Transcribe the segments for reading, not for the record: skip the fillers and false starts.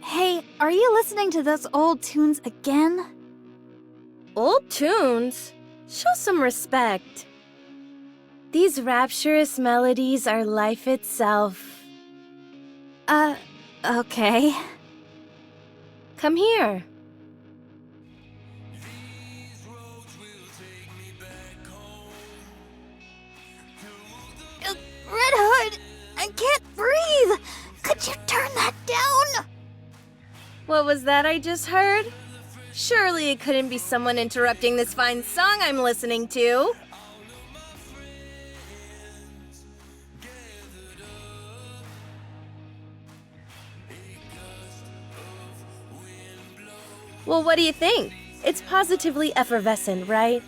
Hey, are you listening to those old tunes again? Old tunes? Show some respect. These rapturous melodies are life itself. Okay. Come here. Red Hood, I can't breathe! Could you turn that down? What was that I just heard? Surely it couldn't be someone interrupting this fine song I'm listening to. Well, what do you think? It's positively effervescent, right?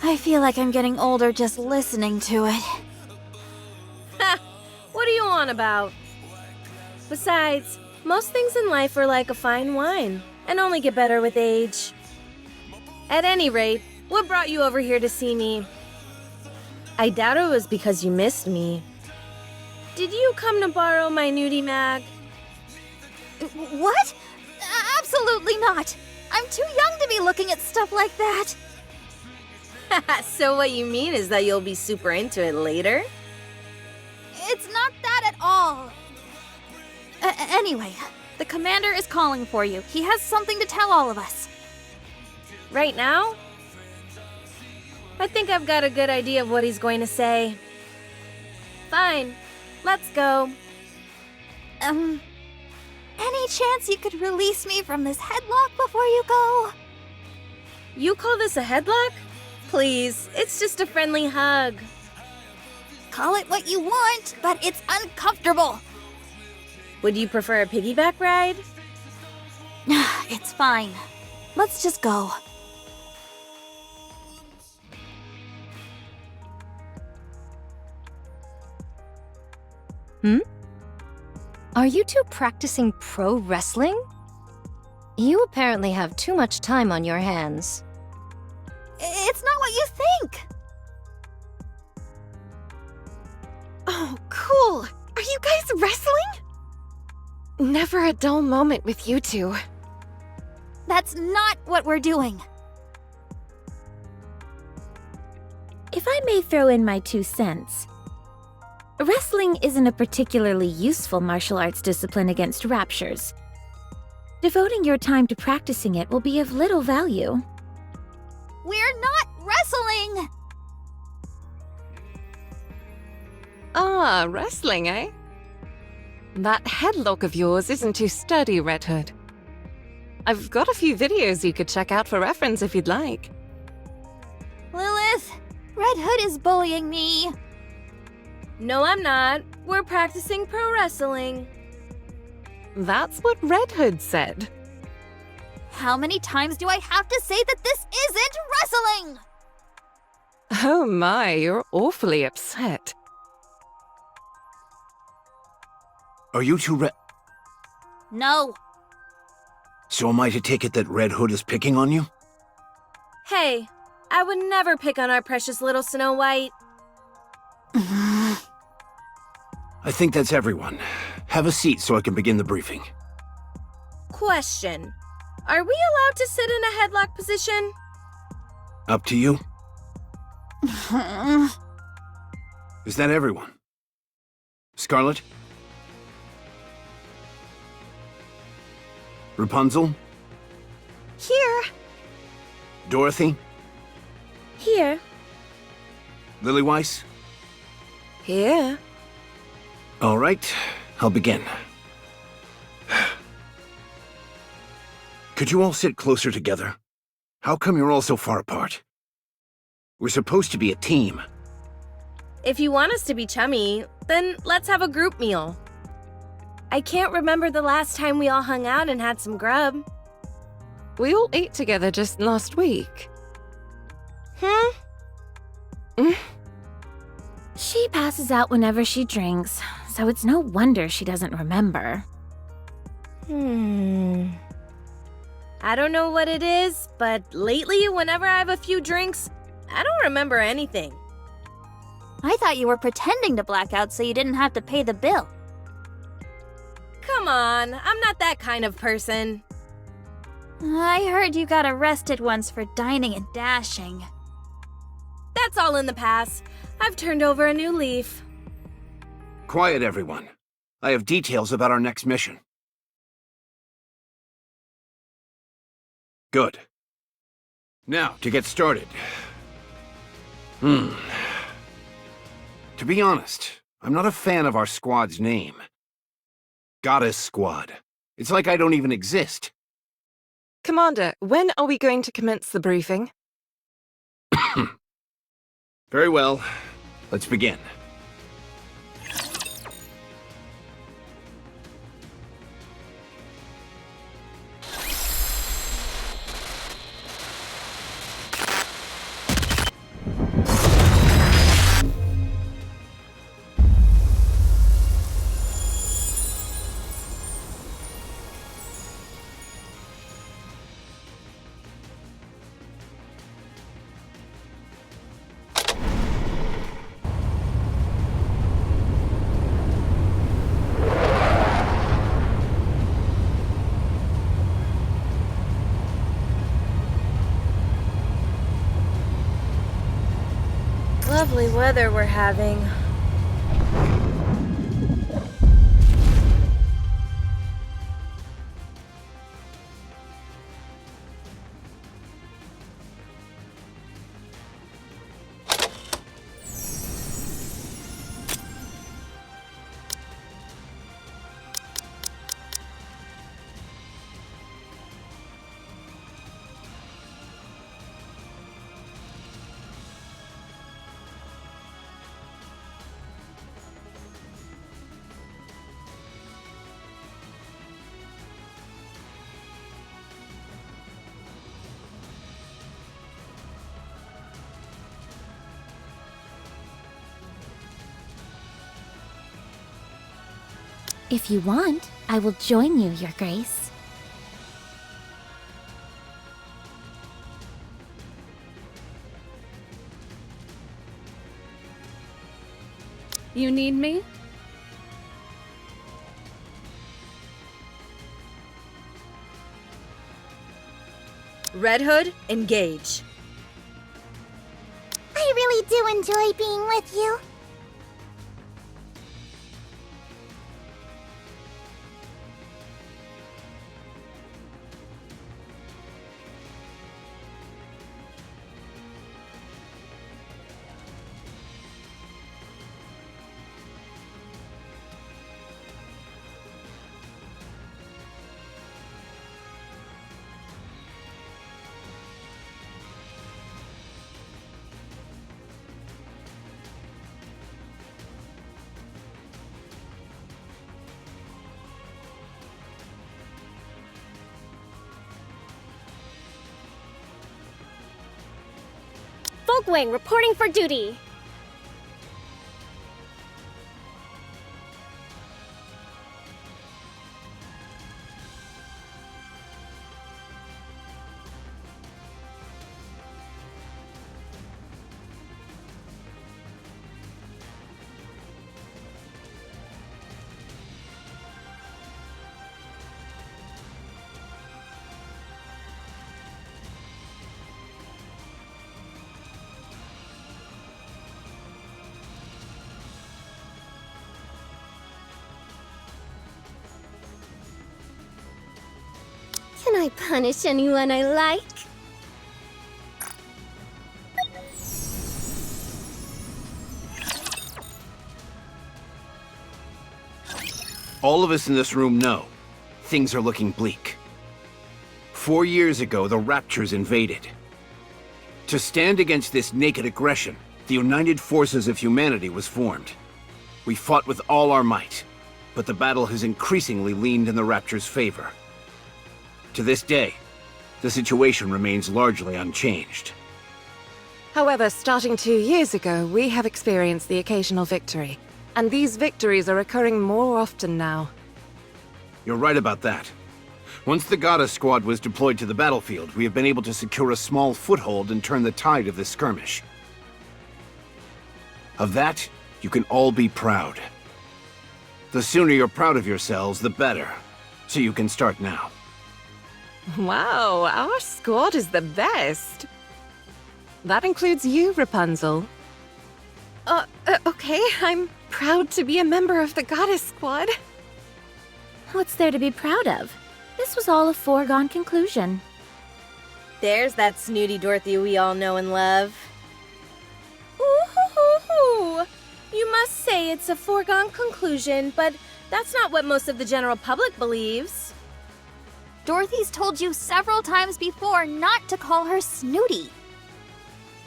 I feel like I'm getting older just listening to it. Ha! What are you on about? Besides, most things in life are like a fine wine, and only get better with age. At any rate, what brought you over here to see me? I doubt it was because you missed me. Did you come to borrow my nudie mag? What? Absolutely not! I'm too young to be looking at stuff like that! So what you mean is that you'll be super into it later? It's not that at all! Anyway, the commander is calling for you. He has something to tell all of us. Right now? I think I've got a good idea of what he's going to say. Fine, let's go. Any chance you could release me from this headlock before you go? You call this a headlock? Please, it's just a friendly hug. Call it what you want, but it's uncomfortable. Would you prefer a piggyback ride? It's fine. Let's just go. Are you two practicing pro wrestling? You apparently have too much time on your hands. It's not what you think! Oh, cool! Are you guys wrestling? Never a dull moment with you two. That's not what we're doing. If I may throw in my 2 cents. Wrestling isn't a particularly useful martial arts discipline against Raptures. Devoting your time to practicing it will be of little value. We're not wrestling! Ah, wrestling, eh? That headlock of yours isn't too sturdy, Red Hood. I've got a few videos you could check out for reference if you'd like. Lilith, Red Hood is bullying me. No, I'm not. We're practicing pro wrestling. That's what Red Hood said. How many times do I have to say that this isn't wrestling? Oh my, you're awfully upset. Are you two No. So am I to take it that Red Hood is picking on you? Hey, I would never pick on our precious little Snow White. I think that's everyone. Have a seat so I can begin the briefing. Question. Are we allowed to sit in a headlock position? Up to you. Is that everyone? Scarlet? Rapunzel? Here. Dorothy? Here. Lilyweiss? Here. All right, I'll begin. Could you all sit closer together? How come you're all so far apart? We're supposed to be a team. If you want us to be chummy, then let's have a group meal. I can't remember the last time we all hung out and had some grub. We all ate together just last week. She passes out whenever she drinks, so it's no wonder she doesn't remember. I don't know what it is, but lately, whenever I have a few drinks, I don't remember anything. I thought you were pretending to black out so you didn't have to pay the bill. Come on, I'm not that kind of person. I heard you got arrested once for dining and dashing. That's all in the past. I've turned over a new leaf. Quiet, everyone. I have details about our next mission. Good. Now, to get started. To be honest, I'm not a fan of our squad's name. Goddess Squad. It's like I don't even exist. Commander, when are we going to commence the briefing? Very well. Let's begin. Lovely weather we're having. If you want, I will join you, Your Grace. You need me? Red Hood, engage. I really do enjoy being with you. Folkwing reporting for duty. I punish anyone I like. All of us in this room know things are looking bleak. 4 years ago, the Raptures invaded. To stand against this naked aggression, the United Forces of Humanity was formed. We fought with all our might, but the battle has increasingly leaned in the Raptures' favor. To this day, the situation remains largely unchanged. However, starting 2 years ago, we have experienced the occasional victory. And these victories are occurring more often now. You're right about that. Once the Goddess Squad was deployed to the battlefield, we have been able to secure a small foothold and turn the tide of this skirmish. Of that, you can all be proud. The sooner you're proud of yourselves, the better. So you can start now. Wow, our squad is the best. That includes you, Rapunzel. Okay, I'm proud to be a member of the Goddess Squad. What's there to be proud of? This was all a foregone conclusion. There's that snooty Dorothy we all know and love. Ooh-hoo-hoo-hoo. You must say it's a foregone conclusion, but that's not what most of the general public believes. Dorothy's told you several times before not to call her snooty.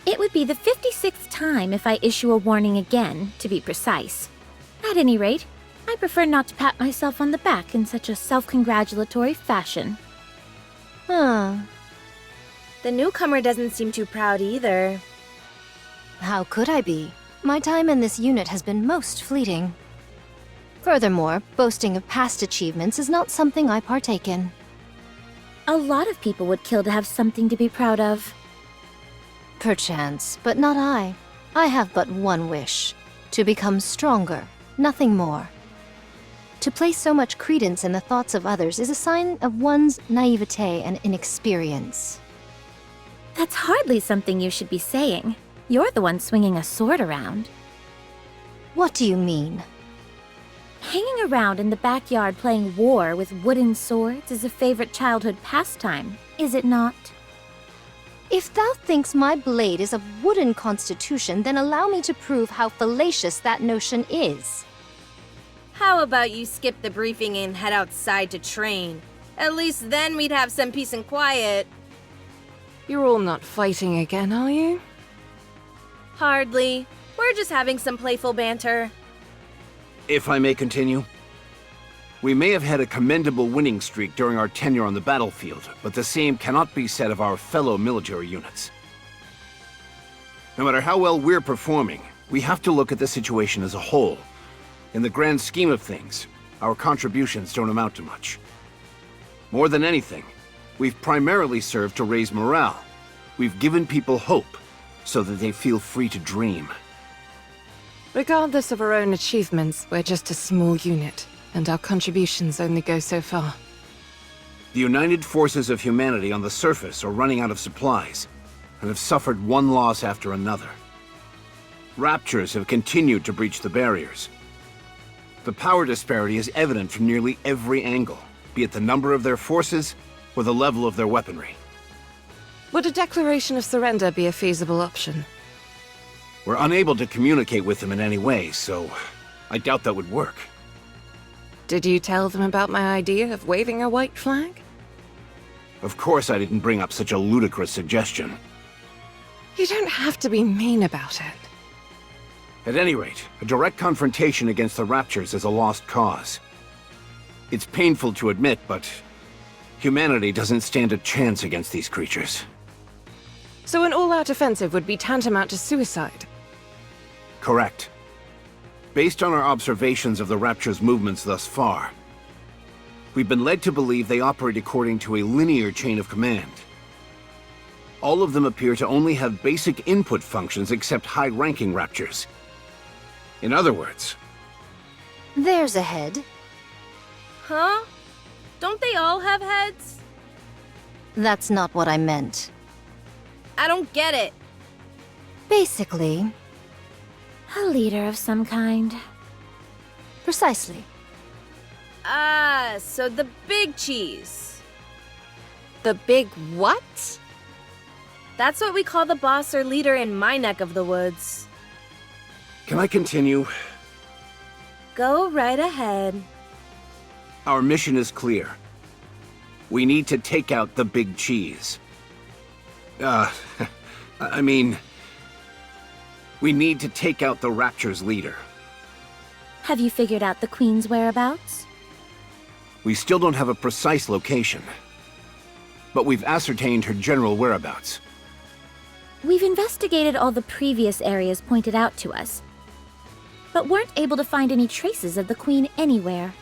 It would be the 56th time if I issue a warning again, to be precise. At any rate, I prefer not to pat myself on the back in such a self-congratulatory fashion. Huh. The newcomer doesn't seem too proud either. How could I be? My time in this unit has been most fleeting. Furthermore, boasting of past achievements is not something I partake in. A lot of people would kill to have something to be proud of. Perchance, but not I. I have but one wish. To become stronger, nothing more. To place so much credence in the thoughts of others is a sign of one's naivete and inexperience. That's hardly something you should be saying. You're the one swinging a sword around. What do you mean? Hanging around in the backyard playing war with wooden swords is a favorite childhood pastime, is it not? If thou thinks my blade is of wooden constitution, then allow me to prove how fallacious that notion is. How about you skip the briefing and head outside to train? At least then we'd have some peace and quiet. You're all not fighting again, are you? Hardly. We're just having some playful banter. If I may continue. We may have had a commendable winning streak during our tenure on the battlefield, but the same cannot be said of our fellow military units. No matter how well we're performing, we have to look at the situation as a whole. In the grand scheme of things, our contributions don't amount to much. More than anything, we've primarily served to raise morale. We've given people hope, so that they feel free to dream. Regardless of our own achievements, we're just a small unit, and our contributions only go so far. The United Forces of Humanity on the surface are running out of supplies, and have suffered one loss after another. Raptures have continued to breach the barriers. The power disparity is evident from nearly every angle, be it the number of their forces or the level of their weaponry. Would a declaration of surrender be a feasible option? We're unable to communicate with them in any way, so I doubt that would work. Did you tell them about my idea of waving a white flag? Of course I didn't bring up such a ludicrous suggestion. You don't have to be mean about it. At any rate, a direct confrontation against the Raptures is a lost cause. It's painful to admit, but humanity doesn't stand a chance against these creatures. So an all-out offensive would be tantamount to suicide? Correct. Based on our observations of the Rapture's movements thus far, we've been led to believe they operate according to a linear chain of command. All of them appear to only have basic input functions except high-ranking Raptures. In other words... There's a head. Huh? Don't they all have heads? That's not what I meant. I don't get it. Basically, A leader of some kind. precisely. Ah, so the big cheese. The big what? That's what we call the boss or leader in my neck of the woods. Can I continue? Go right ahead. Our mission is clear. We need to take out the big cheese. I mean, we need to take out the Raptures leader. Have you figured out the Queen's whereabouts? We still don't have a precise location, but we've ascertained her general whereabouts. We've investigated all the previous areas pointed out to us, but weren't able to find any traces of the Queen anywhere.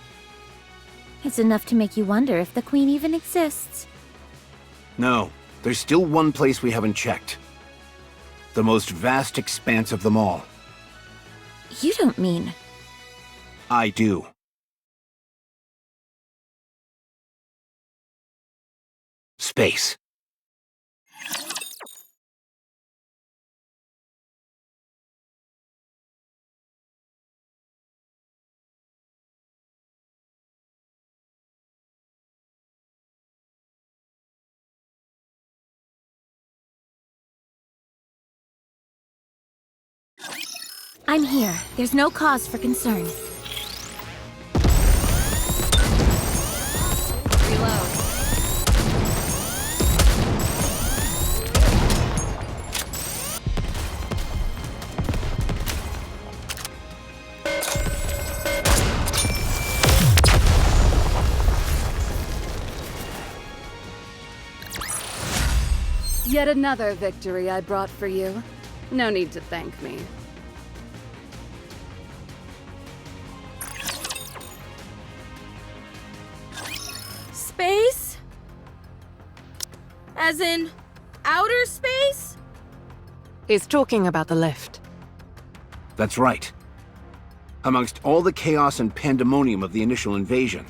It's enough to make you wonder if the Queen even exists. No, there's still one place we haven't checked. The most vast expanse of them all. You don't mean... I do. Space. I'm here. There's no cause for concern. Reload. Yet another victory I brought for you. No need to thank me. Space? As in, outer space? He's talking about the lift. That's right. Amongst all the chaos and pandemonium of the initial invasion,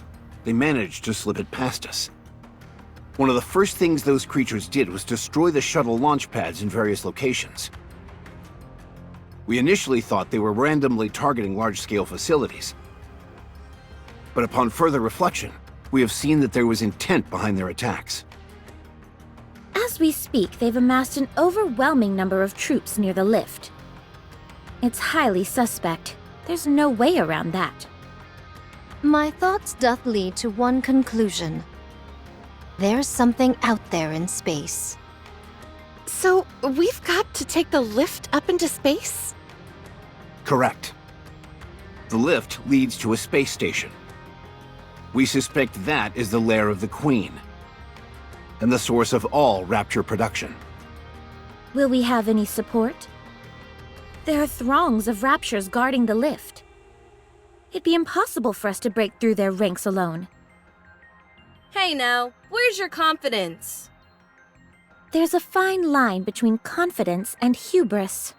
they managed to slip it past us. One of the first things those creatures did was destroy the shuttle launch pads in various locations. We initially thought they were randomly targeting large-scale facilities. But upon further reflection, we have seen that there was intent behind their attacks. As we speak, they've amassed an overwhelming number of troops near the lift. It's highly suspect. There's no way around that. My thoughts doth lead to one conclusion. There's something out there in space. So, we've got to take the lift up into space? Correct. The lift leads to a space station. We suspect that is the lair of the Queen, and the source of all Rapture production. Will we have any support? There are throngs of Raptures guarding the lift. It'd be impossible for us to break through their ranks alone. Hey now, where's your confidence? There's a fine line between confidence and hubris.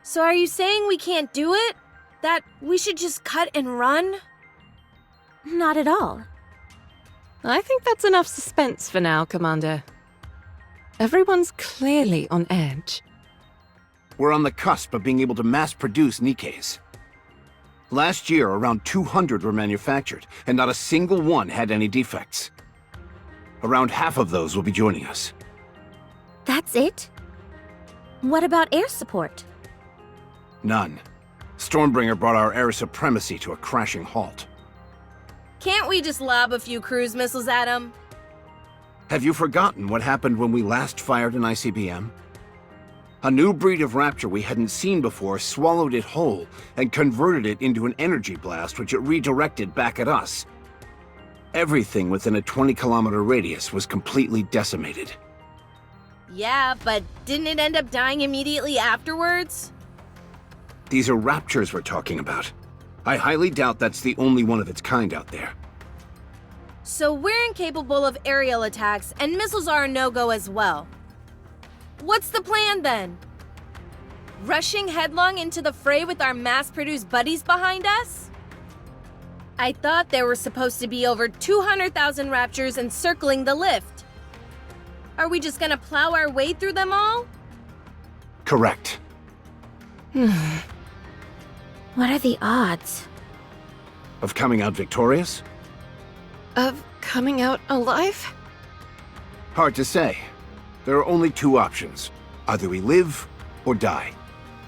So are you saying we can't do it? That we should just cut and run? Not at all. I think that's enough suspense for now, Commander. Everyone's clearly on edge. We're on the cusp of being able to mass-produce Nikes. Last year, around 200 were manufactured, and not a single one had any defects. Around half of those will be joining us. That's it? What about air support? None. Stormbringer brought our air supremacy to a crashing halt. Can't we just lob a few cruise missiles at them? Have you forgotten what happened when we last fired an ICBM? A new breed of Rapture we hadn't seen before swallowed it whole and converted it into an energy blast which it redirected back at us. Everything within a 20-kilometer radius was completely decimated. Yeah, but didn't it end up dying immediately afterwards? These are Raptures we're talking about. I highly doubt that's the only one of its kind out there. So we're incapable of aerial attacks, and missiles are a no-go as well. What's the plan then? Rushing headlong into the fray with our mass-produced buddies behind us? I thought there were supposed to be over 200,000 Raptures encircling the lift. Are we just gonna plow our way through them all? Correct. What are the odds? Of coming out victorious? Of coming out alive? Hard to say. There are only two options. Either we live or die.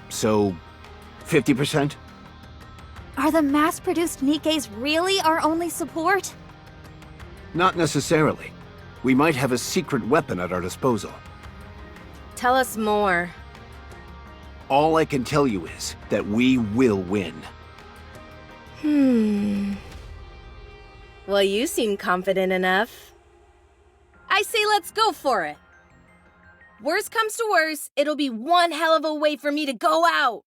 So, 50%? Are the mass-produced Nikkeis really our only support? Not necessarily. We might have a secret weapon at our disposal. Tell us more. All I can tell you is that we will win. Well, you seem confident enough. I say let's go for it. Worst comes to worst, it'll be one hell of a way for me to go out.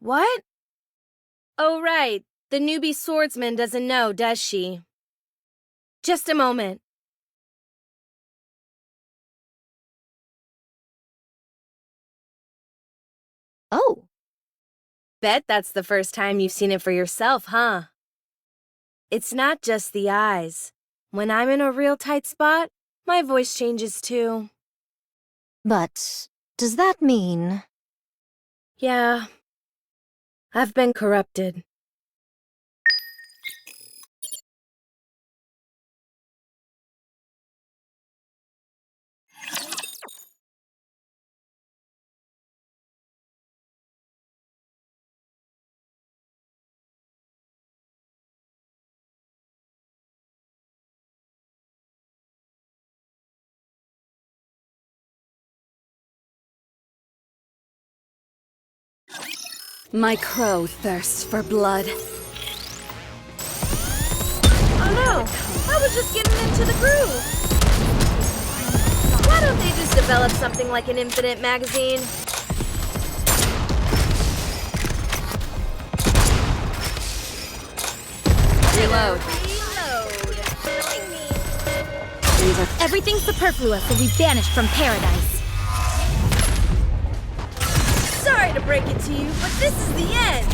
What? Oh, right. The newbie swordsman doesn't know, does she? Just a moment. Oh, Bet that's the first time you've seen it for yourself, huh? It's not just the eyes. When I'm in a real tight spot, my voice changes too. but does that mean... Yeah. I've been corrupted. My crow thirsts for blood. Oh no! I was just getting into the groove! Why don't they just develop something like an infinite magazine? Reload. Everything superfluous will be banished from paradise. Sorry to break it to you, but this is the end!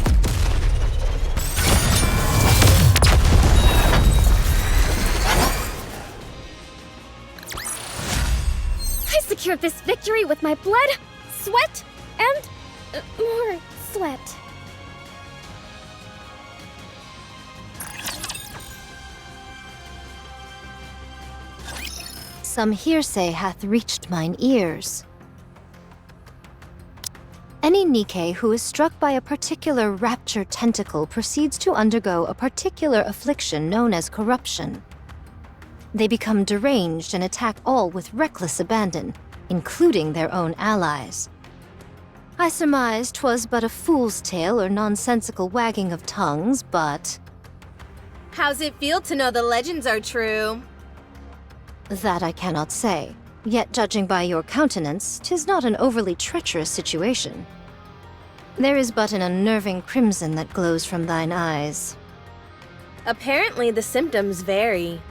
I secured this victory with my blood, sweat, and more sweat. Some hearsay hath reached mine ears. Any Nikke who is struck by a particular rapture tentacle proceeds to undergo a particular affliction known as corruption. They become deranged and attack all with reckless abandon, including their own allies. I surmise 'twas but a fool's tale or nonsensical wagging of tongues, but How's it feel to know the legends are true? that I cannot say. Yet judging by your countenance, 'tis not an overly treacherous situation. There is but an unnerving crimson that glows from thine eyes. Apparently, the symptoms vary.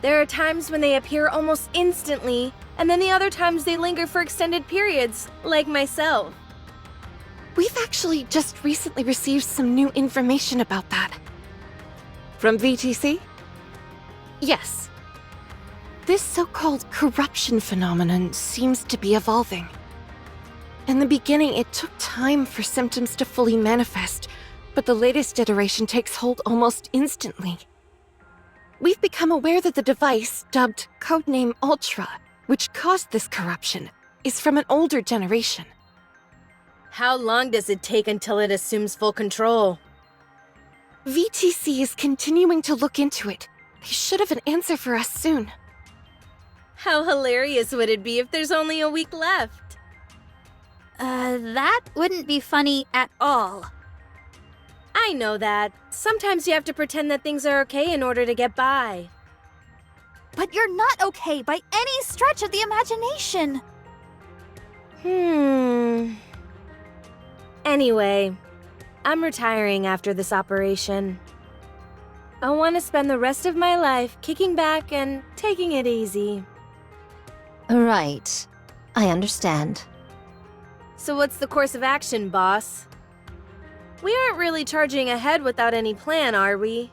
There are times when they appear almost instantly, and then the other times they linger for extended periods, like myself. We've actually just recently received some new information about that. From VTC? Yes. This so-called corruption phenomenon seems to be evolving. In the beginning, it took time for symptoms to fully manifest, but the latest iteration takes hold almost instantly. We've become aware that the device, dubbed Codename Ultra, which caused this corruption, is from an older generation. How long does it take until it assumes full control? VTC is continuing to look into it. They should have an answer for us soon. How hilarious would it be if there's only a week left? That wouldn't be funny at all. I know that. Sometimes you have to pretend that things are okay in order to get by. But you're not okay by any stretch of the imagination. Anyway, I'm retiring after this operation. I want to spend the rest of my life kicking back and taking it easy. Right. I understand. So what's the course of action, boss? We aren't really charging ahead without any plan, are we?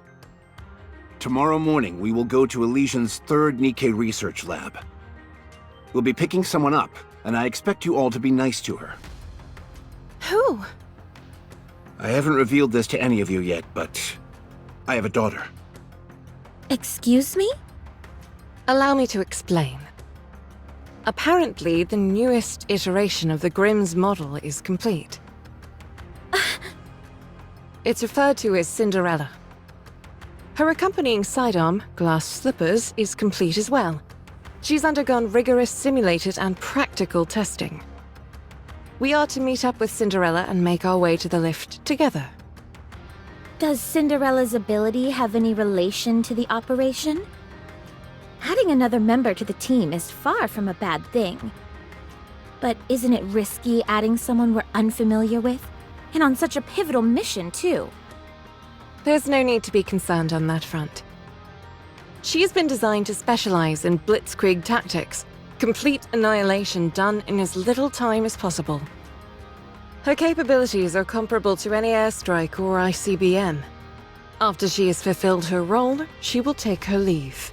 Tomorrow morning, we will go to Elysian's third Nikke research lab. We'll be picking someone up, and I expect you all to be nice to her. Who? I haven't revealed this to any of you yet, but I have a daughter. Excuse me? Allow me to explain. Apparently, the newest iteration of the Grimm's model is complete. It's referred to as Cinderella. Her accompanying sidearm, glass slippers, is complete as well. She's undergone rigorous simulated and practical testing. We are to meet up with Cinderella and make our way to the lift together. Does Cinderella's ability have any relation to the operation? Adding another member to the team is far from a bad thing. But isn't it risky adding someone we're unfamiliar with? And on such a pivotal mission, too. There's no need to be concerned on that front. She has been designed to specialize in blitzkrieg tactics, complete annihilation done in as little time as possible. Her capabilities are comparable to any airstrike or ICBM. After she has fulfilled her role, she will take her leave.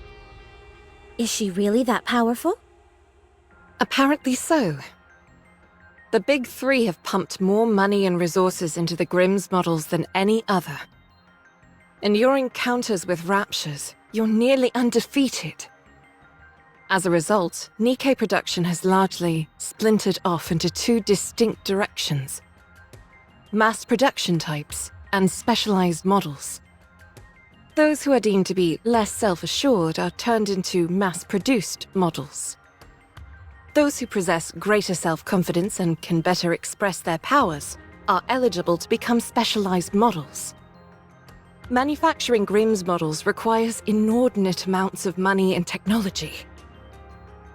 Is she really that powerful? Apparently so. The Big Three have pumped more money and resources into the Grimm's models than any other. In your encounters with Raptures, you're nearly undefeated. As a result, Nikkei production has largely splintered off into two distinct directions: mass production types and specialized models. Those who are deemed to be less self-assured are turned into mass-produced models. Those who possess greater self-confidence and can better express their powers are eligible to become specialized models. Manufacturing Grimm's models requires inordinate amounts of money and technology.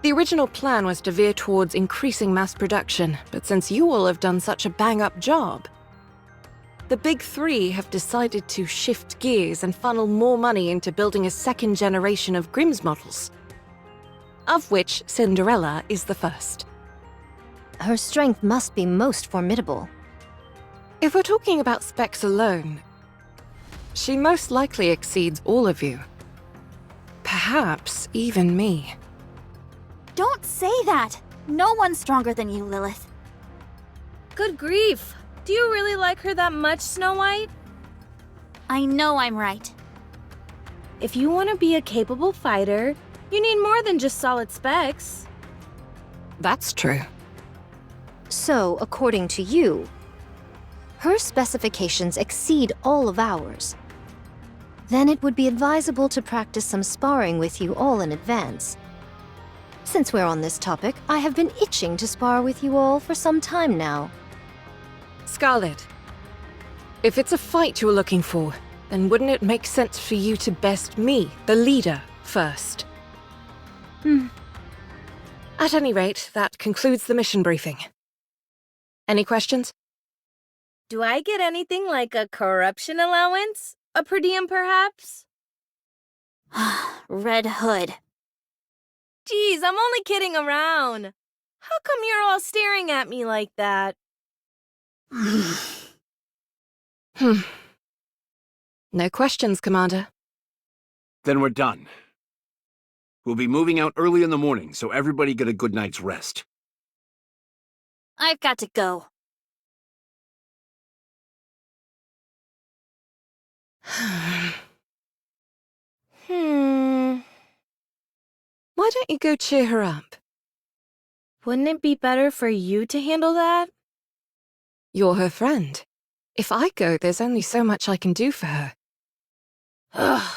The original plan was to veer towards increasing mass production, but since you all have done such a bang-up job, the Big Three have decided to shift gears and funnel more money into building a second generation of Grimm's models, of which Cinderella is the first. Her strength must be most formidable. If we're talking about specs alone, she most likely exceeds all of you. Perhaps even me. Don't say that! No one's stronger than you, Lilith. Good grief! Do you really like her that much, Snow White? I know I'm right. If you want to be a capable fighter, you need more than just solid specs. That's true. So, according to you, her specifications exceed all of ours. Then it would be advisable to practice some sparring with you all in advance. Since we're on this topic, I have been itching to spar with you all for some time now. Scarlet, if it's a fight you're looking for, then wouldn't it make sense for you to best me, the leader, first? At any rate, that concludes the mission briefing. Any questions? Do I get anything like a corruption allowance? A per diem, perhaps? Red Hood. Geez, I'm only kidding around. How come you're all staring at me like that? No questions, Commander. Then we're done. We'll be moving out early in the morning, so everybody get a good night's rest. I've got to go. Why don't you go cheer her up? Wouldn't it be better for you to handle that? You're her friend. If I go, there's only so much I can do for her. Ugh,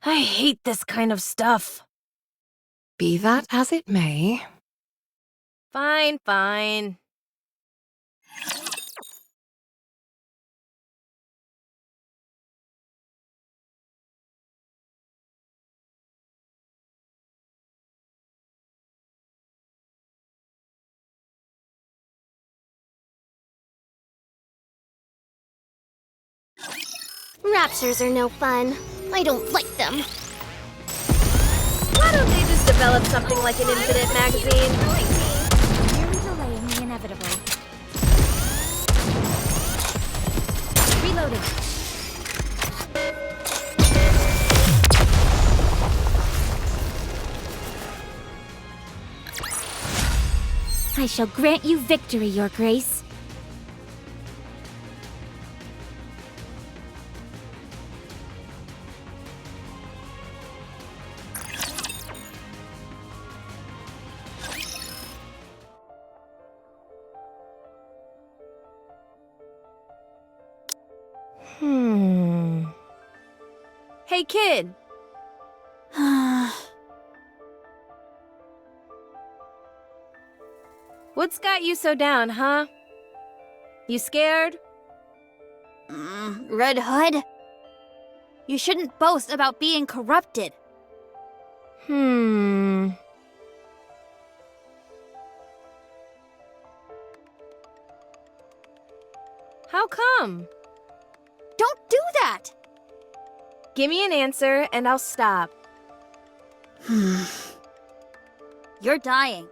I hate this kind of stuff. Be that as it may. Fine, fine. Raptures are no fun. I don't like them. Why don't they just develop something like an infinite magazine? Merely delaying the inevitable. Reloading. I shall grant you victory, Your Grace. Hey, kid. What's got you so down, huh? You scared? Red Hood? You shouldn't boast about being corrupted. How come? Don't do that! Give me an answer and I'll stop. You're dying.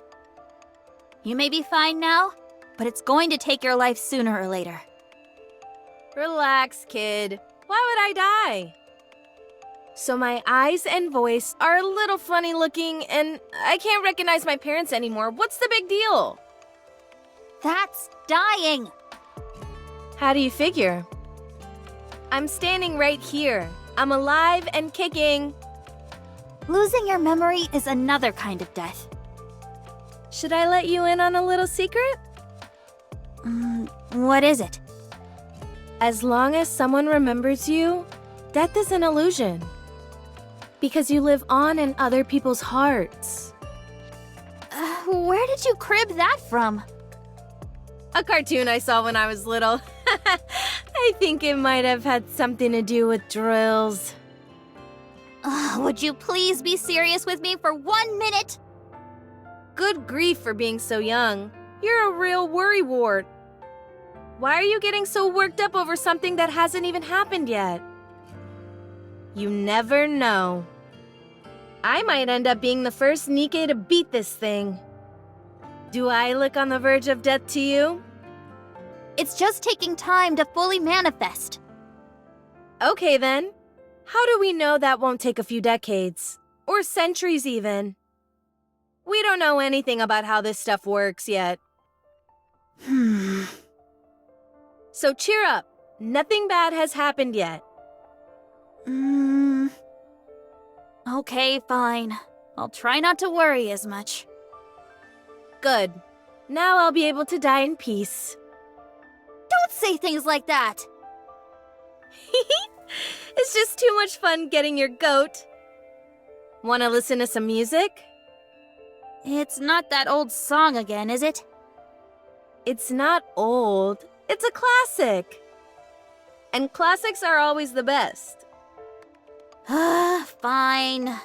You may be fine now, but it's going to take your life sooner or later. Relax, kid. Why would I die? So my eyes and voice are a little funny looking and I can't recognize my parents anymore. What's the big deal? That's dying! How do you figure? I'm standing right here. I'm alive and kicking. Losing your memory is another kind of death. Should I let you in on a little secret? What is it? As long as someone remembers you, death is an illusion. Because you live on in other people's hearts. Where did you crib that from? A cartoon I saw when I was little. I think it might have had something to do with drills. Would you please be serious with me for 1 minute? Good grief for being so young. You're a real worrywart. Why are you getting so worked up over something that hasn't even happened yet? You never know. I might end up being the first Nikke to beat this thing. Do I look on the verge of death to you? It's just taking time to fully manifest. Okay then. How do we know that won't take a few decades? Or centuries even? We don't know anything about how this stuff works yet. So cheer up. Nothing bad has happened yet. Okay, fine. I'll try not to worry as much. Good. Now I'll be able to die in peace. Don't say things like that! It's just too much fun getting your goat. Wanna listen to some music? It's not that old song again, is it? It's not old. It's a classic. And classics are always the best. Fine.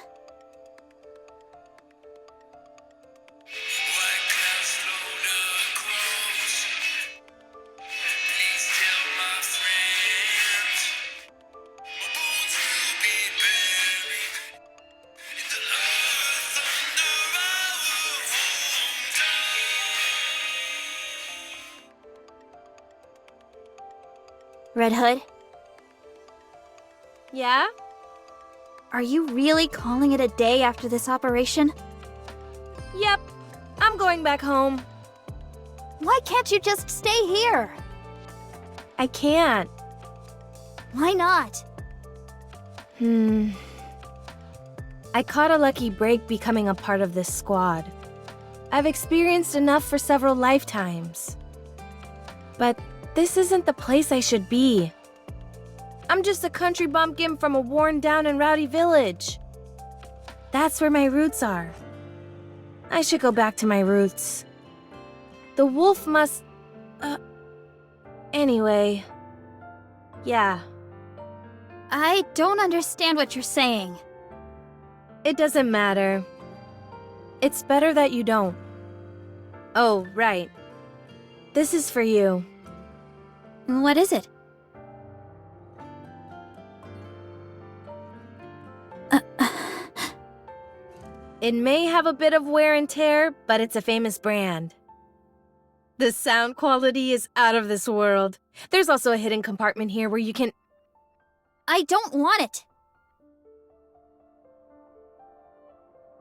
Red Hood, Yeah? are you really calling it a day after this operation? Yep. I'm going back home. Why can't you just stay here? I can't. Why not? I caught a lucky break becoming a part of this squad. I've experienced enough for several lifetimes. But this isn't the place I should be. I'm just a country bumpkin from a worn down and rowdy village. That's where my roots are. I should go back to my roots. The wolf must... Anyway. Yeah. I don't understand what you're saying. It doesn't matter. It's better that you don't. Oh, right. This is for you. What is it? It may have a bit of wear and tear, but it's a famous brand. The sound quality is out of this world. There's also a hidden compartment here where you can... I don't want it.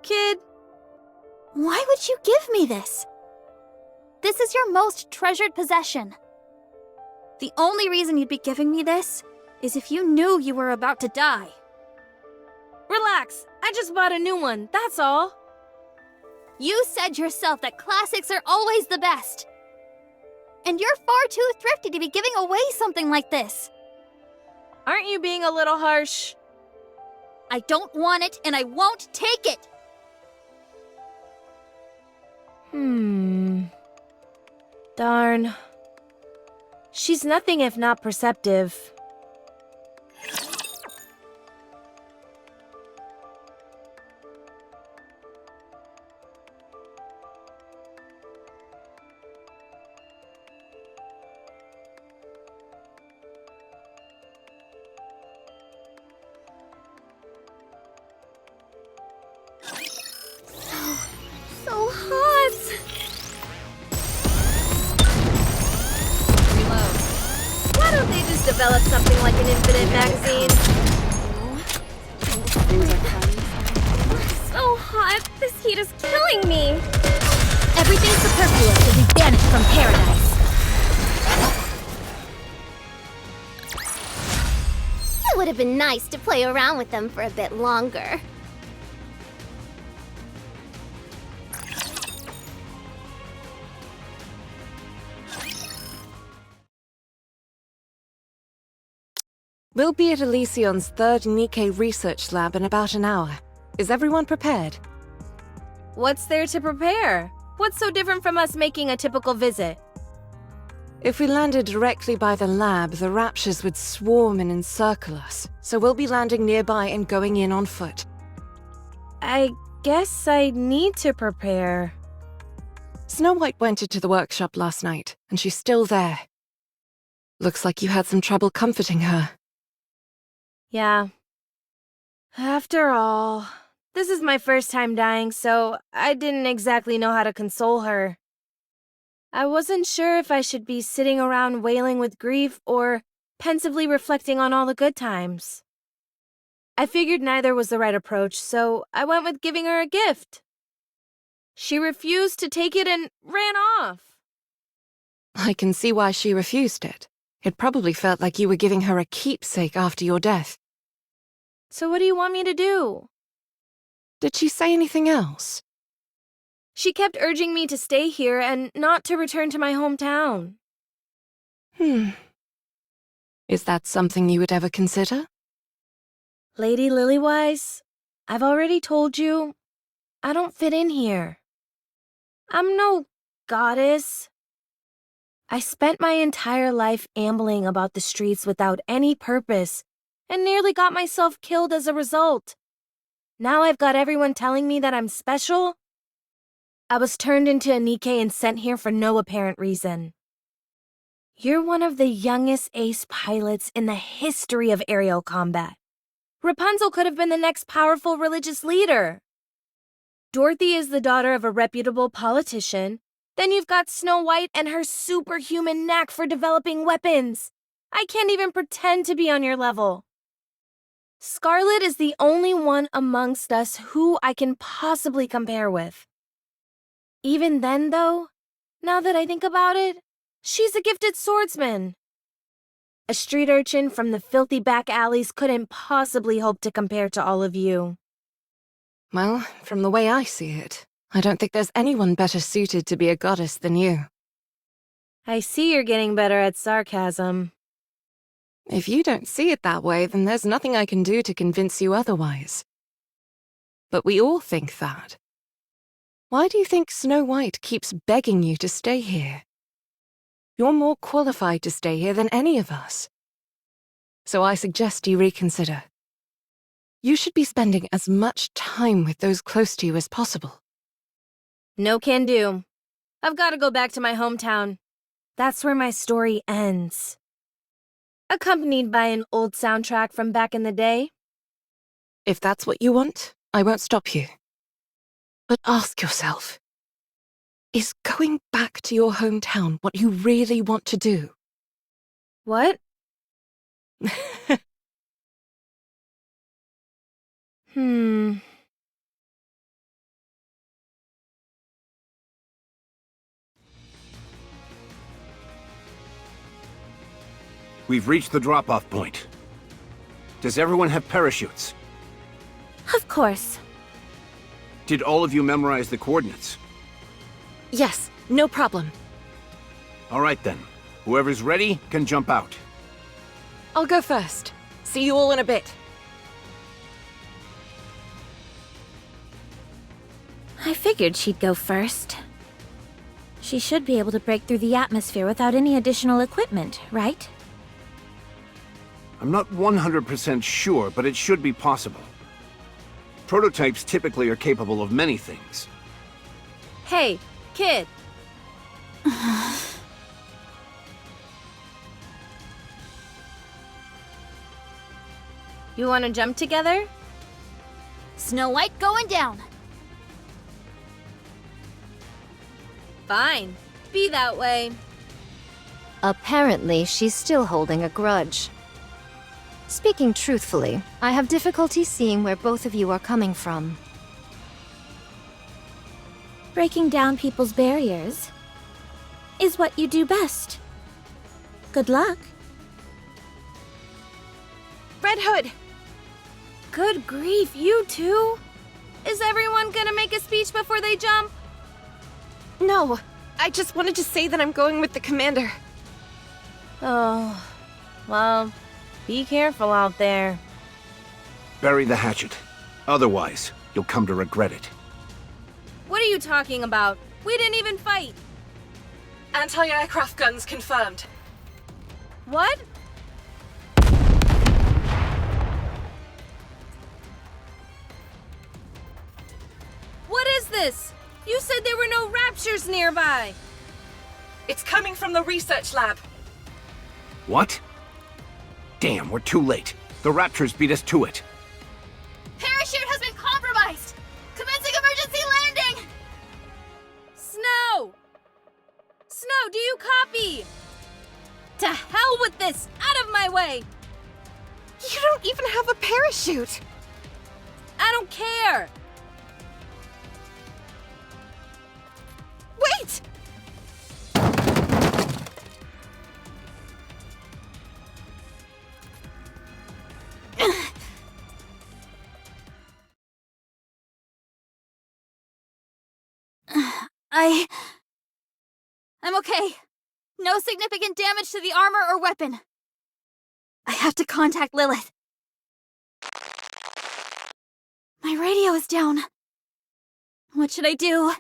Kid, Why would you give me this? This is your most treasured possession. The only reason you'd be giving me this is if you knew you were about to die. relax. I just bought a new one, that's all. You said yourself that classics are always the best. And you're far too thrifty to be giving away something like this. Aren't you being a little harsh? I don't want it, and I won't take it! Darn. She's nothing if not perceptive. So hot! Why don't they just develop something like an infinite magazine? So hot! This heat is killing me! Everything superfluous will be banished from paradise. It would have been nice to play around with them for a bit longer. We'll be at Elysion's third Nikkei research lab in about an hour. Is everyone prepared? What's there to prepare? What's so different from us making a typical visit? If we landed directly by the lab, the Raptures would swarm and encircle us, so we'll be landing nearby and going in on foot. I guess I need to prepare. Snow White went into the workshop last night, and she's still there. Looks like you had some trouble comforting her. Yeah. After all, this is my first time dying, so I didn't exactly know how to console her. I wasn't sure if I should be sitting around wailing with grief or pensively reflecting on all the good times. I figured neither was the right approach, so I went with giving her a gift. She refused to take it and ran off. I can see why she refused it. It probably felt like you were giving her a keepsake after your death. So what do you want me to do? Did she say anything else? She kept urging me to stay here and not to return to my hometown. Is that something you would ever consider? Lady Lilywise, I've already told you, I don't fit in here. I'm no goddess. I spent my entire life ambling about the streets without any purpose and nearly got myself killed as a result. Now I've got everyone telling me that I'm special. I was turned into a Nikkei and sent here for no apparent reason. You're one of the youngest ace pilots in the history of aerial combat. Rapunzel could have been the next powerful religious leader. Dorothy is the daughter of a reputable politician. Then you've got Snow White and her superhuman knack for developing weapons. I can't even pretend to be on your level. Scarlet is the only one amongst us who I can possibly compare with. Even then, though, now that I think about it, she's a gifted swordsman. A street urchin from the filthy back alleys couldn't possibly hope to compare to all of you. Well, from the way I see it, I don't think there's anyone better suited to be a goddess than you. I see you're getting better at sarcasm. If you don't see it that way, then there's nothing I can do to convince you otherwise. But we all think that. Why do you think Snow White keeps begging you to stay here? You're more qualified to stay here than any of us. So I suggest you reconsider. You should be spending as much time with those close to you as possible. No can do. I've got to go back to my hometown. That's where my story ends. Accompanied by an old soundtrack from back in the day. If that's what you want, I won't stop you. But ask yourself, is going back to your hometown what you really want to do? What? We've reached the drop-off point. Does everyone have parachutes? Of course. Did all of you memorize the coordinates? Yes, no problem. All right then. Whoever's ready can jump out. I'll go first. See you all in a bit. I figured she'd go first. She should be able to break through the atmosphere without any additional equipment, right? I'm not 100% sure, but it should be possible. Prototypes typically are capable of many things. Hey, kid. You want to jump together? Snow White going down. Fine. Be that way. Apparently, she's still holding a grudge. Speaking truthfully, I have difficulty seeing where both of you are coming from. Breaking down people's barriers is what you do best. Good luck. Red Hood! Good grief, you two? Is everyone gonna make a speech before they jump? No, I just wanted to say that I'm going with the commander. Oh, well, be careful out there. Bury the hatchet. Otherwise, you'll come to regret it. What are you talking about? We didn't even fight. Anti-aircraft guns confirmed. What? What is this? You said there were no Raptures nearby. It's coming from the research lab. What? Damn, we're too late. The Raptures beat us to it. Parachute has been compromised. Commencing emergency landing. Snow! Snow, do you copy? To hell with this! Out of my way! You don't even have a parachute! I don't care! Wait! I'm okay. No significant damage to the armor or weapon. I have to contact Lilith. My radio is down. What should I do?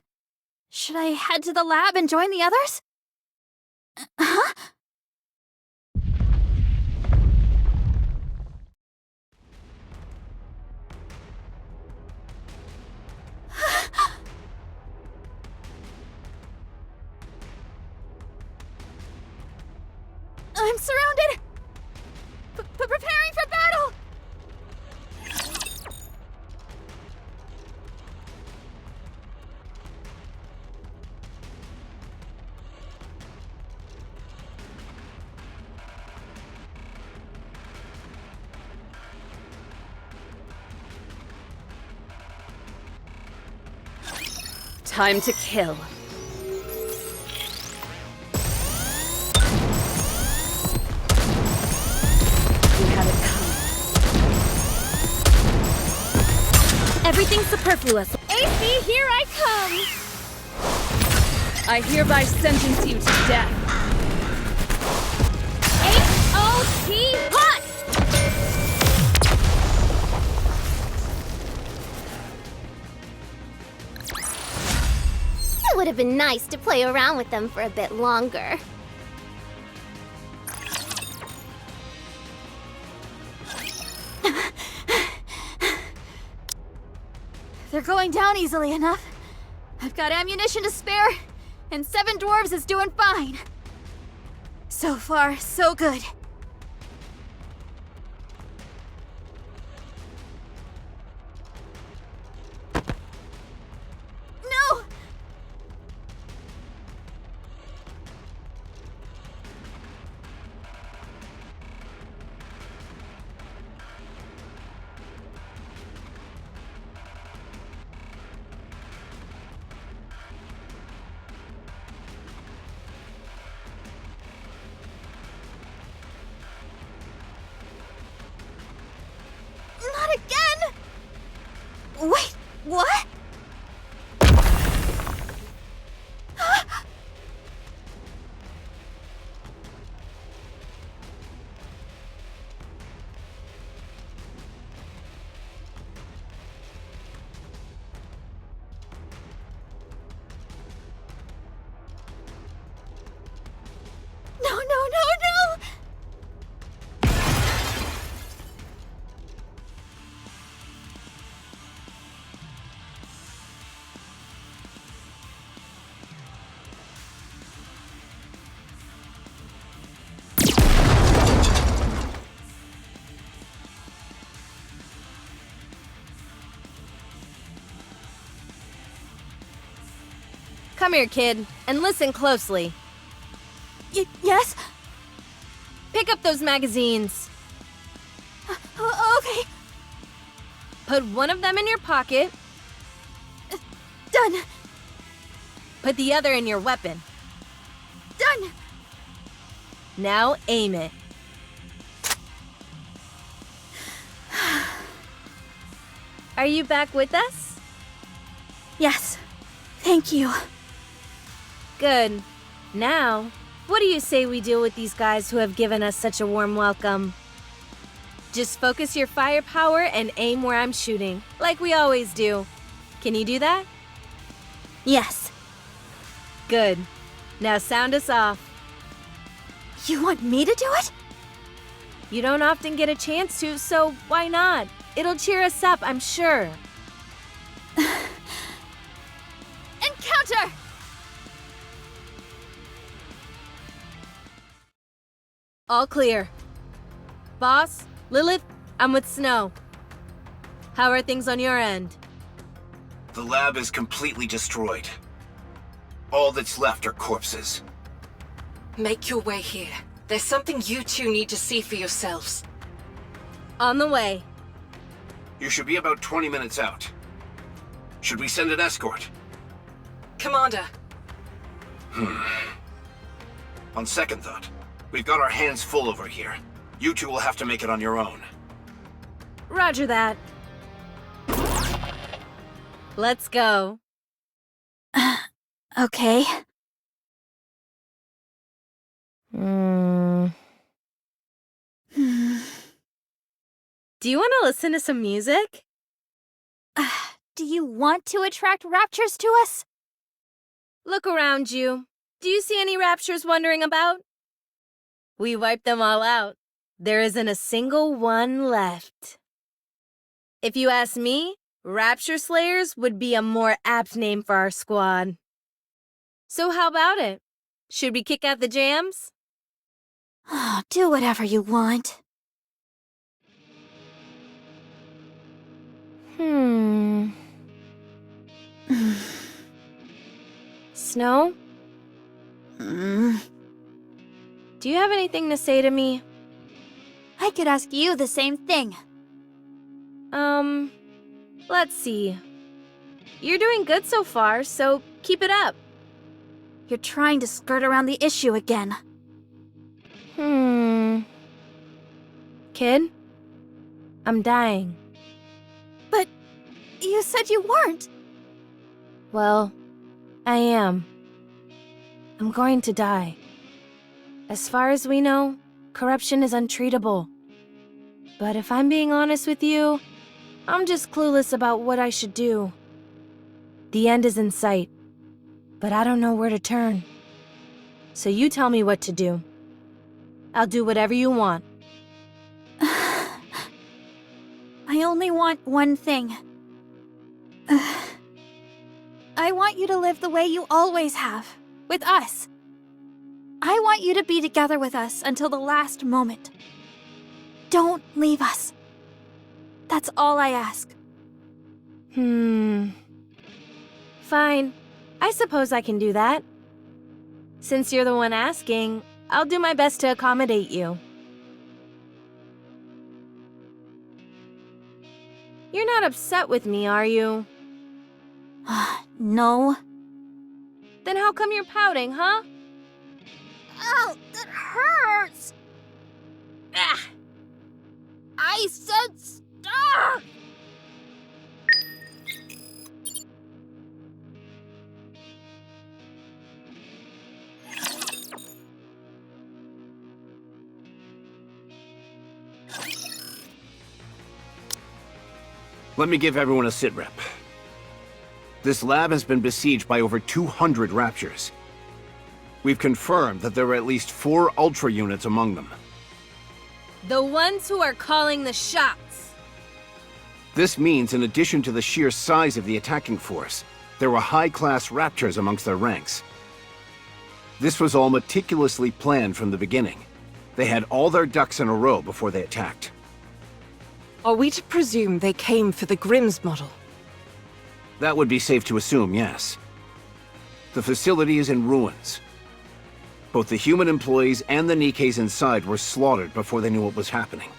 Should I head to the lab and join the others? Huh? I'm surrounded! Preparing for battle! Time to kill. You had it coming. Everything's superfluous. AC, here I come! I hereby sentence you to death. H-O-T hot! It would have been nice to play around with them for a bit longer. They're going down easily enough. I've got ammunition to spare, and 7 dwarves is doing fine. So far, so good. No! Not again! Wait, what? Come here, kid, and listen closely. Yes? Pick up those magazines. Okay. Put one of them in your pocket. Done. Put the other in your weapon. Done. Now aim it. Are you back with us? Yes. Thank you. Good. Now, what do you say we deal with these guys who have given us such a warm welcome? Just focus your firepower and aim where I'm shooting, like we always do. Can you do that? Yes. Good. Now sound us off. You want me to do it? You don't often get a chance to, so why not? It'll cheer us up, I'm sure. Encounter! All clear. Boss, Lilith, I'm with Snow. How are things on your end? The lab is completely destroyed. All that's left are corpses. Make your way here. There's something you two need to see for yourselves. On the way. You should be about 20 minutes out. Should we send an escort? Commander. On second thought, we've got our hands full over here. You two will have to make it on your own. Roger that. Let's go. Okay. Do you want to listen to some music? Do you want to attract raptures to us? Look around you. Do you see any raptures wandering about? We wiped them all out. There isn't a single one left. If you ask me, Rapture Slayers would be a more apt name for our squad. So how about it? Should we kick out the jams? Do whatever you want. Snow? Do you have anything to say to me? I could ask you the same thing. Let's see. You're doing good so far, so keep it up. You're trying to skirt around the issue again. Kid? I'm dying. But you said you weren't. Well, I am. I'm going to die. As far as we know, corruption is untreatable. But if I'm being honest with you, I'm just clueless about what I should do. The end is in sight, but I don't know where to turn. So you tell me what to do. I'll do whatever you want. I only want one thing. I want you to live the way you always have, with us. I want you to be together with us until the last moment. Don't leave us. That's all I ask. Fine. I suppose I can do that. Since you're the one asking, I'll do my best to accommodate you. You're not upset with me, are you? No. Then how come you're pouting, huh? Ow, that hurts! Ah! I said stop! Let me give everyone a sitrep. This lab has been besieged by over 200 Raptures. We've confirmed that there are at least 4 Ultra units among them. The ones who are calling the shots. This means, in addition to the sheer size of the attacking force, there were high-class Raptors amongst their ranks. This was all meticulously planned from the beginning. They had all their ducks in a row before they attacked. Are we to presume they came for the Grimm's model? That would be safe to assume, yes. The facility is in ruins. Both the human employees and the Nikkeis inside were slaughtered before they knew what was happening.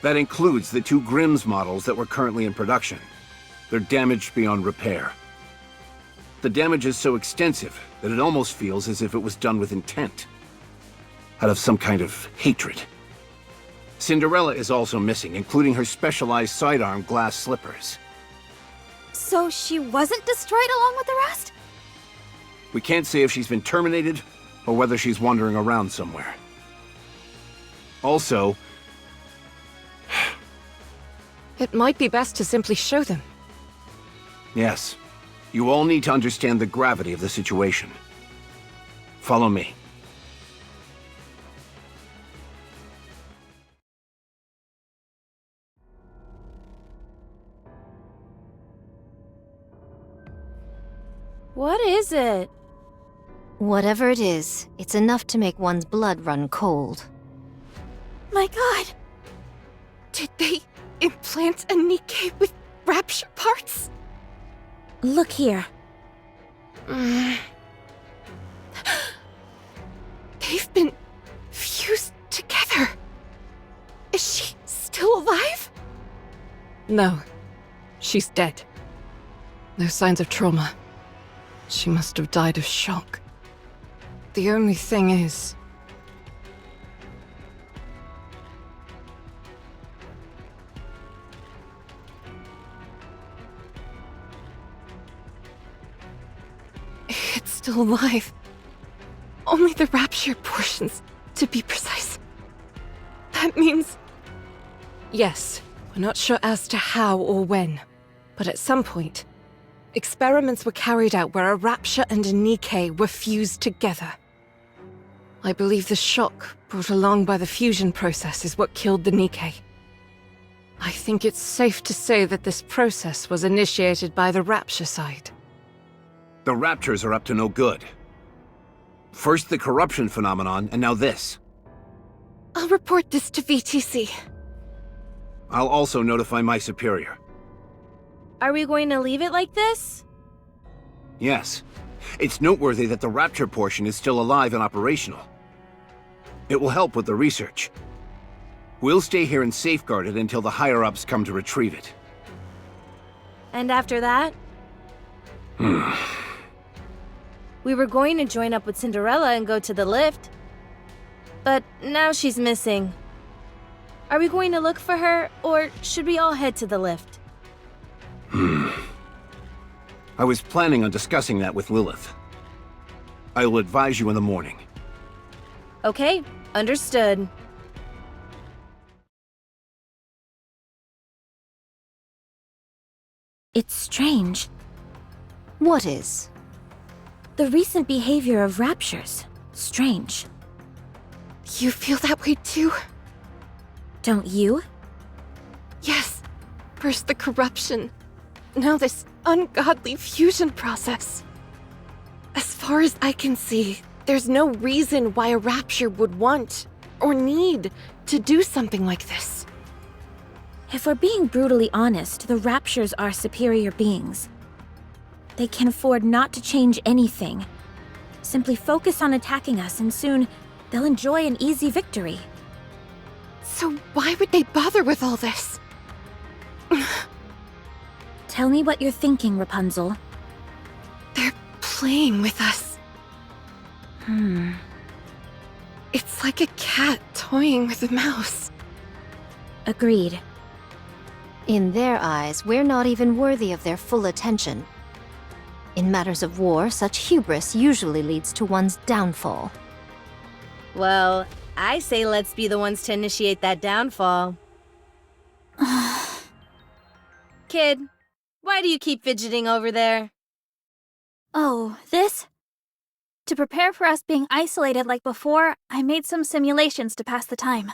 That includes the 2 Grimm's models that were currently in production. They're damaged beyond repair. The damage is so extensive that it almost feels as if it was done with intent. Out of some kind of hatred. Cinderella is also missing, including her specialized sidearm glass slippers. So she wasn't destroyed along with the rest? We can't say if she's been terminated, or whether she's wandering around somewhere. Also, It might be best to simply show them. yes, you all need to understand the gravity of the situation. Follow me. What is it? Whatever it is, it's enough to make one's blood run cold. My god! Did they implant a Nikke with Rapture parts? Look here. They've been fused together. Is she still alive? No. She's dead. No signs of trauma. She must have died of shock. The only thing is... it's still alive. Only the Rapture portions, to be precise. That means... Yes, we're not sure as to how or when, but at some point, experiments were carried out where a Rapture and a Nikke were fused together. I believe the shock brought along by the fusion process is what killed the Nikke. I think it's safe to say that this process was initiated by the Rapture side. The Raptors are up to no good. First the corruption phenomenon, and now this. I'll report this to VTC. I'll also notify my superior. Are we going to leave it like this? Yes. It's noteworthy that the Rapture portion is still alive and operational. It will help with the research. We'll stay here and safeguard it until the higher-ups come to retrieve it. And after that? We were going to join up with Cinderella and go to the lift. But now she's missing. Are we going to look for her, or should we all head to the lift? I was planning on discussing that with Lilith. I will advise you in the morning. Okay, understood. It's strange. What is? The recent behavior of Raptures. Strange. You feel that way too? Don't you? Yes. First the corruption. Now this ungodly fusion process. As far as I can see, there's no reason why a Rapture would want or need to do something like this. If we're being brutally honest, the Raptures are superior beings. They can afford not to change anything. Simply focus on attacking us and soon they'll enjoy an easy victory. So why would they bother with all this? Tell me what you're thinking, Rapunzel. They're playing with us. It's like a cat toying with a mouse. Agreed. In their eyes, we're not even worthy of their full attention. In matters of war, such hubris usually leads to one's downfall. Well, I say let's be the ones to initiate that downfall. Kid, why do you keep fidgeting over there? Oh, this? To prepare for us being isolated like before, I made some simulations to pass the time.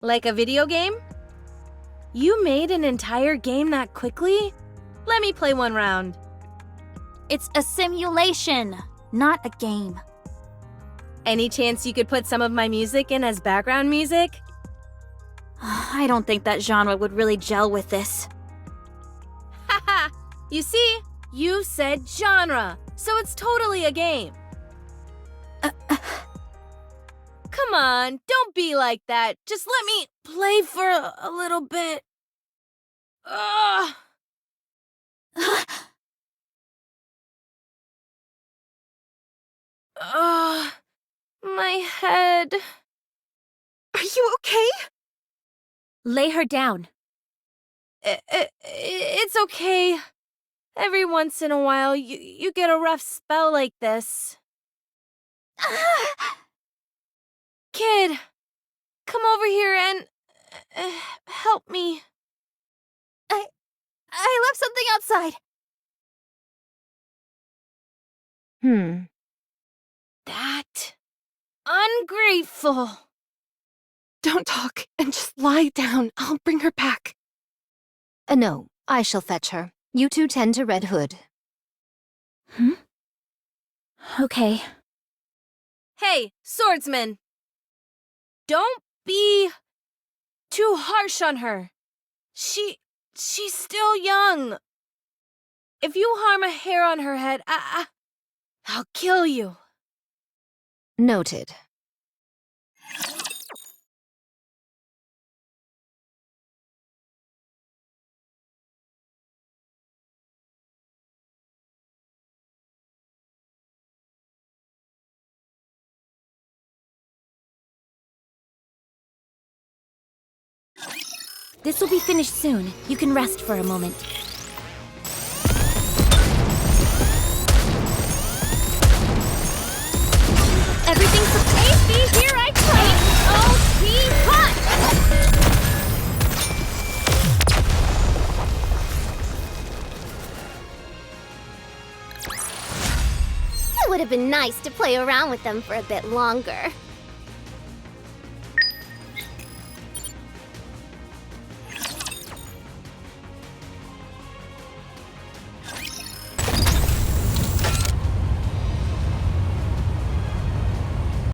Like a video game? You made an entire game that quickly? Let me play one round. It's a simulation, not a game. Any chance you could put some of my music in as background music? I don't think that genre would really gel with this. Haha! You see? You said genre, so it's totally a game. Come on, don't be like that. Just let me play for a little bit. Ugh. Ugh. My head. Are you okay? Lay her down. It's okay. Every once in a while, you get a rough spell like this. Kid, come over here and help me. I left something outside. That ungrateful. Don't talk and just lie down. I'll bring her back. No, I shall fetch her. You two tend to Red Hood. Okay. Hey, swordsman. Don't be too harsh on her. She's still young. If you harm a hair on her head, I'll kill you. Noted. This will be finished soon. You can rest for a moment. Everything's safety, here I come! H.O.P. Hot! It would have been nice to play around with them for a bit longer.